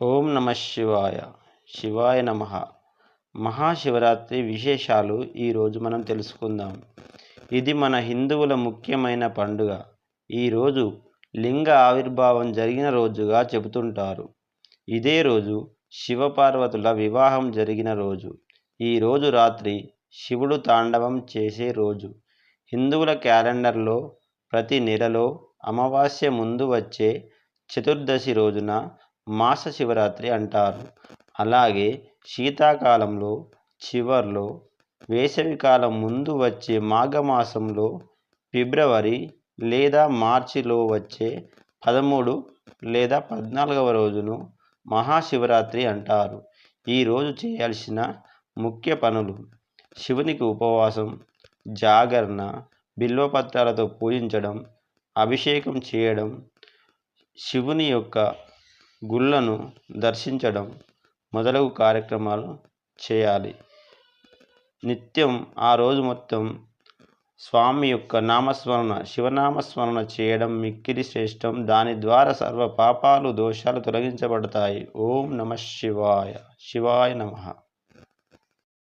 ఓం నమ శివాయ. శివాయ నమ. మహాశివరాత్రి విశేషాలు ఈరోజు మనం తెలుసుకుందాం. ఇది మన హిందువుల ముఖ్యమైన పండుగ. ఈరోజు లింగ ఆవిర్భావం జరిగిన రోజుగా చెబుతుంటారు. ఇదే రోజు శివపార్వతుల వివాహం జరిగిన రోజు. ఈరోజు రాత్రి శివుడు తాండవం చేసే రోజు. హిందువుల క్యాలెండర్లో ప్రతి నెలలో అమావాస్య ముందు వచ్చే చతుర్దశి రోజున మాస శివరాత్రి అంటారు. అలాగే శీతాకాలంలో చివర్లో, వేసవికాలం ముందు వచ్చే మాఘమాసంలో ఫిబ్రవరి లేదా మార్చిలో వచ్చే 13 లేదా 14వ రోజును మహాశివరాత్రి అంటారు. ఈరోజు చేయాల్సిన ముఖ్య పనులు: శివునికి ఉపవాసం, జాగరణ, బిల్వపత్రాలతో పూజించడం, అభిషేకం చేయడం, శివుని యొక్క గుళ్ళను దర్శించడం మొదలగు కార్యక్రమాలు చేయాలి. నిత్యం ఆ రోజు మొత్తం స్వామి యొక్క నామస్మరణ, శివనామస్మరణ చేయడం మిక్కిలి శ్రేష్టం. దాని ద్వారా సర్వ పాపాలు, దోషాలు తొలగించబడతాయి. ఓం నమ శివాయ. శివాయ నమః.